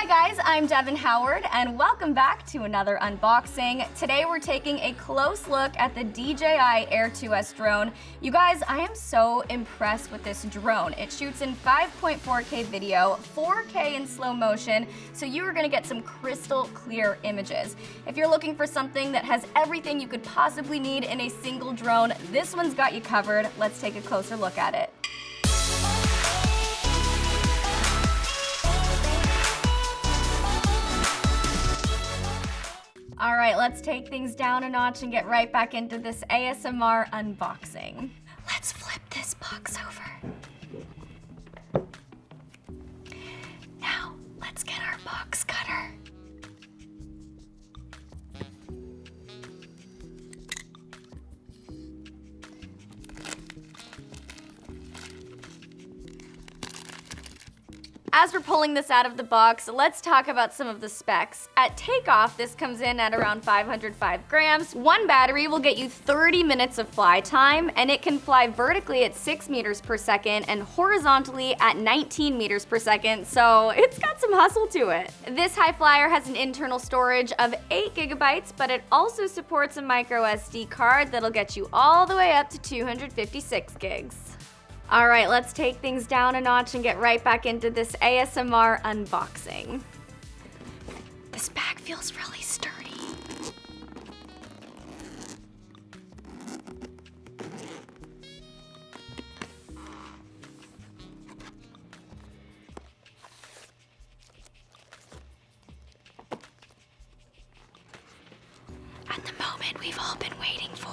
Hi guys, I'm Devyn Howard and welcome back to another unboxing. Today we're taking a close look at the DJI Air 2S drone. You guys, I am so impressed with this drone. It shoots in 5.4K video, 4K in slow motion, so you are gonna get some crystal clear images. If you're looking for something that has everything you could possibly need in a single drone, this one's got you covered. Let's take a closer look at it. All right, let's take things down a notch and get right back into this ASMR unboxing. Let's flip this box over. Now, let's get our box cutter. As we're pulling this out of the box, let's talk about some of the specs. At takeoff, this comes in at around 505 grams. One battery will get you 30 minutes of fly time, and it can fly vertically at 6 meters per second and horizontally at 19 meters per second, so it's got some hustle to it. This high flyer has an internal storage of 8 gigabytes, but it also supports a micro SD card that'll get you all the way up to 256 gigs. All right, let's take things down a notch and get right back into this ASMR unboxing. This bag feels really sturdy. At the moment we've all been waiting for.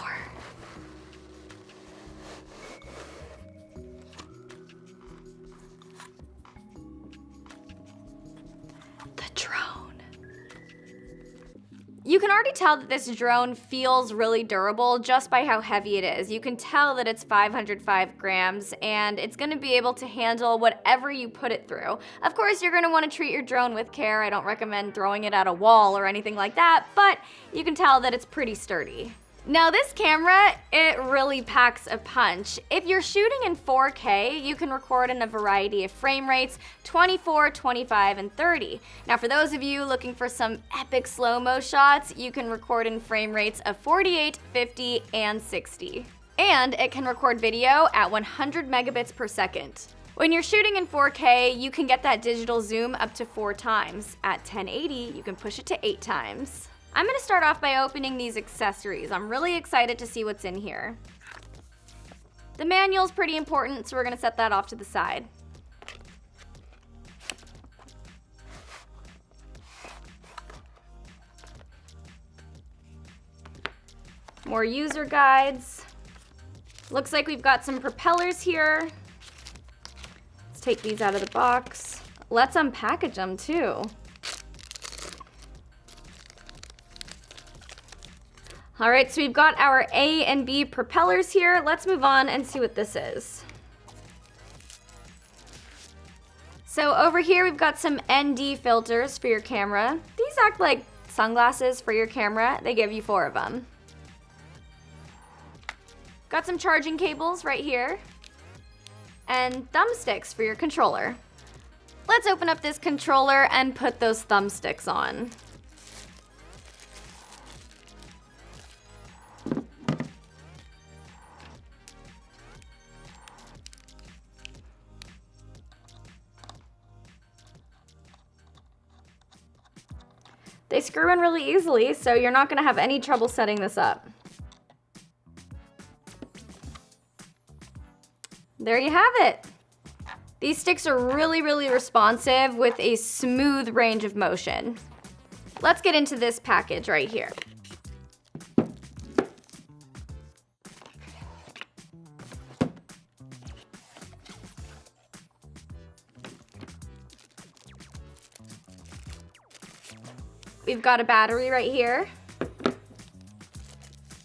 You can already tell that this drone feels really durable just by how heavy it is. You can tell that it's 505 grams and it's gonna be able to handle whatever you put it through. Of course, you're gonna wanna treat your drone with care. I don't recommend throwing it at a wall or anything like that, but you can tell that it's pretty sturdy. Now this camera, it really packs a punch. If you're shooting in 4K, you can record in a variety of frame rates, 24, 25, and 30. Now for those of you looking for some epic slow-mo shots, you can record in frame rates of 48, 50, and 60. And it can record video at 100 megabits per second. When you're shooting in 4K, you can get that digital zoom up to 4 times. At 1080, you can push it to 8 times. I'm gonna start off by opening these accessories. I'm really excited to see what's in here. The manual's pretty important, so we're gonna set that off to the side. More user guides. Looks like we've got some propellers here. Let's take these out of the box. Let's unpackage them too. All right, so we've got our A and B propellers here. Let's move on and see what this is. So over here, we've got some ND filters for your camera. These act like sunglasses for your camera. They give you 4 of them. Got some charging cables right here. And thumbsticks for your controller. Let's open up this controller and put those thumbsticks on. They screw in really easily, so you're not gonna have any trouble setting this up. There you have it. These sticks are really, really responsive with a smooth range of motion. Let's get into this package right here. We've got a battery right here.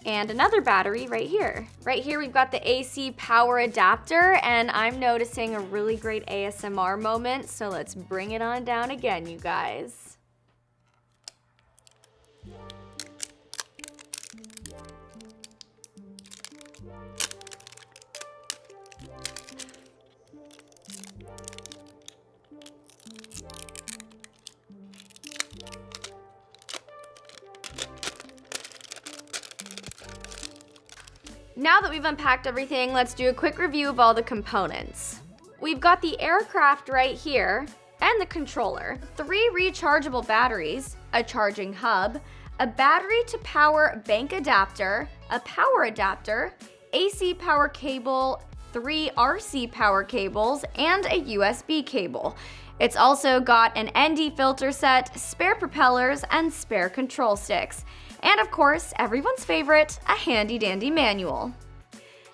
And another battery right here. Right here we've got the AC power adapter, and I'm noticing a really great ASMR moment, so let's bring it on down again, you guys. Now that we've unpacked everything, let's do a quick review of all the components. We've got the aircraft right here, and the controller, 3 rechargeable batteries, a charging hub, a battery to power bank adapter, a power adapter, AC power cable, 3 RC power cables, and a USB cable. It's also got an ND filter set, spare propellers, and spare control sticks. And of course, everyone's favorite, a handy dandy manual.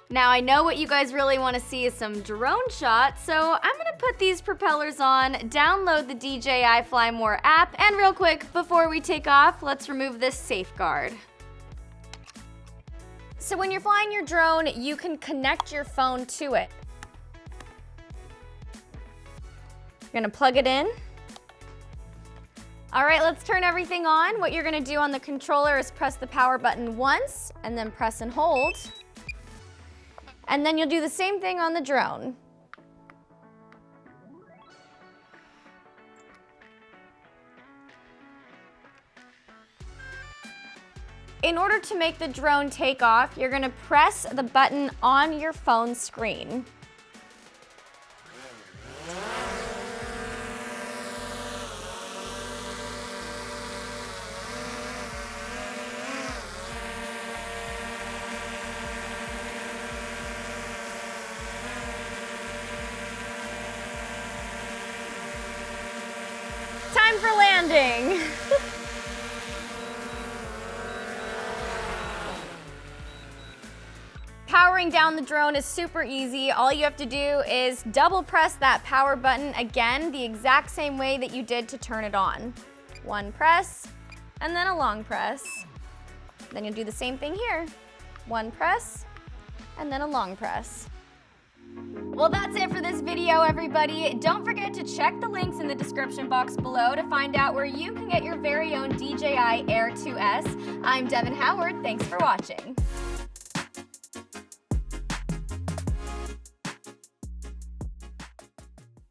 Now I know what you guys really want to see is some drone shots, so I'm gonna put these propellers on, download the DJI Fly More app, and real quick, before we take off, let's remove this safeguard. So when you're flying your drone, you can connect your phone to it. You're gonna plug it in. All right, let's turn everything on. What you're gonna do on the controller is press the power button once, and then press and hold. And then you'll do the same thing on the drone. In order to make the drone take off, you're gonna press the button on your phone screen. Time for landing. Powering down the drone is super easy. All you have to do is double press that power button again, the exact same way that you did to turn it on. One press, and then a long press. Then you'll do the same thing here. One press, and then a long press. Well, that's it for this video, everybody. Don't forget to check the links in the description box below to find out where you can get your very own DJI Air 2S. I'm Devyn Howard. Thanks for watching.